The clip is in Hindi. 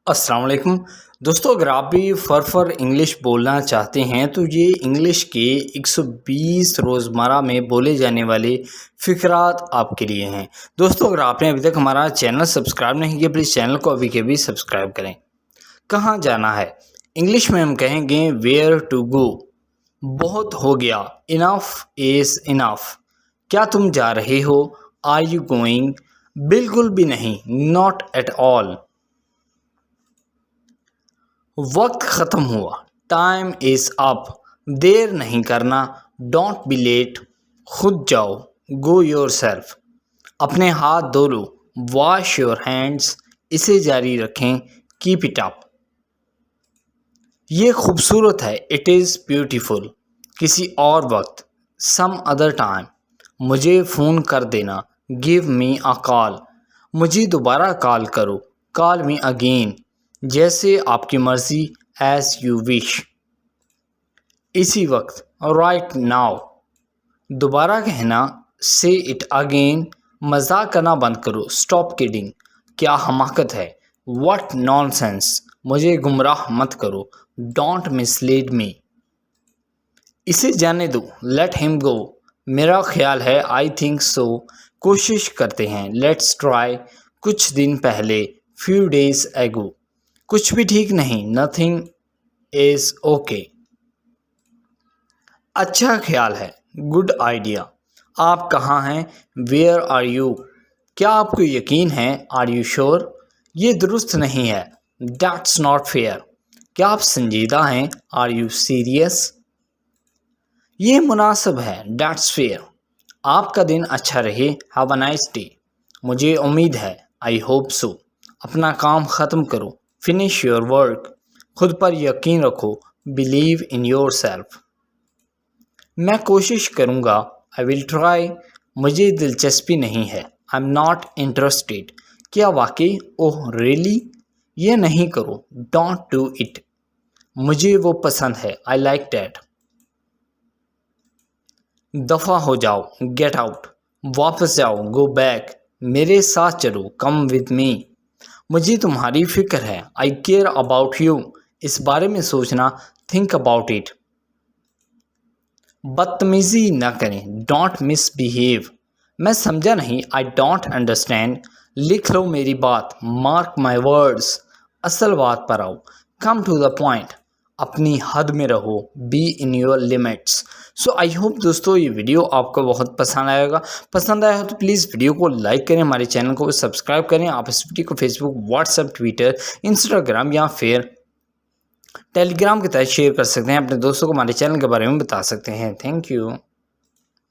अस्सलाम वालेकुम दोस्तों, अगर आप भी फर इंग्लिश बोलना चाहते हैं तो ये इंग्लिश के 120 रोज़मर्रा में बोले जाने वाले फ़िक्रात आपके लिए हैं। दोस्तों, अगर आपने अभी तक हमारा चैनल सब्सक्राइब नहीं किया, प्लीज़ चैनल को अभी के अभी सब्सक्राइब करें। कहाँ जाना है, इंग्लिश में हम कहेंगे वेयर टू गो। बहुत हो गया, इनफ इज़ इनफ। क्या तुम जा रहे हो, आर यू गोइंग। बिल्कुल भी नहीं, नॉट एट ऑल। वक्त ख़त्म हुआ, टाइम इज़ अप। देर नहीं करना, डोंट बी लेट। खुद जाओ, गो योर सेल्फ। अपने हाथ धो लो, वॉश योर हैंड्स। इसे जारी रखें, कीप इट अप। ये खूबसूरत है, इट इज़ ब्यूटीफुल। किसी और वक्त, सम अदर टाइम। मुझे फ़ोन कर देना, गिव मी अ कॉल। मुझे दोबारा कॉल करो, कॉल मी अगेन। जैसे आपकी मर्ज़ी, एज़ यू विश। इसी वक्त, राइट नाउ। दोबारा कहना, से इट अगेन। मजाक करना बंद करो, स्टॉप किडिंग। क्या हमाकत है, व्हाट नॉनसेंस। मुझे गुमराह मत करो, डोंट मिसलीड मी। इसे जाने दो, लेट हिम गो। मेरा ख्याल है, आई थिंक सो। कोशिश करते हैं, लेट्स ट्राई। कुछ दिन पहले, फ्यू डेज एगो। कुछ भी ठीक नहीं, नथिंग इज़ ओके। अच्छा ख्याल है, गुड आइडिया। आप कहाँ हैं, वेयर आर यू। क्या आपको यकीन है, आर यू श्योर। ये दुरुस्त नहीं है, दैट्स नॉट फेयर। क्या आप संजीदा हैं, आर यू सीरियस। ये मुनासिब है, दैट्स फेयर। आपका दिन अच्छा रहे, हैव अ नाइस डे। मुझे उम्मीद है, आई होप सो। अपना काम ख़त्म करो, फिनिश योर वर्क। खुद पर यकीन रखो, बिलीव इन योर सेल्फ। मैं कोशिश करूँगा, आई विल ट्राई। मुझे दिलचस्पी नहीं है, आई एम नॉट इंटरेस्टेड। क्या वाकई, ओह रियली। ये नहीं करो, डोंट डू इट। मुझे वो पसंद है, आई लाइक डैट। दफ़ा हो जाओ, गेट आउट। वापस जाओ, गो बैक। मेरे साथ चलो, कम विद मी। मुझे तुम्हारी फ़िक्र है, आई केयर अबाउट यू। इस बारे में सोचना, थिंक अबाउट इट। बदतमीज़ी न करें, डोंट मिसबिहेव। मैं समझा नहीं, आई डोंट अंडरस्टैंड। लिख लो मेरी बात, मार्क माई वर्ड्स। असल बात पर आओ, कम टू द पॉइंट। अपनी हद में रहो, be in your limits. So I hope दोस्तों, ये वीडियो आपको बहुत पसंद आएगा। पसंद आया हो तो प्लीज़ वीडियो को लाइक करें, हमारे चैनल को सब्सक्राइब करें। आप इस वीडियो को फेसबुक, व्हाट्सएप, ट्विटर, इंस्टाग्राम या फिर टेलीग्राम के तहत शेयर कर सकते हैं। अपने दोस्तों को हमारे चैनल के बारे में बता सकते हैं। Thank you.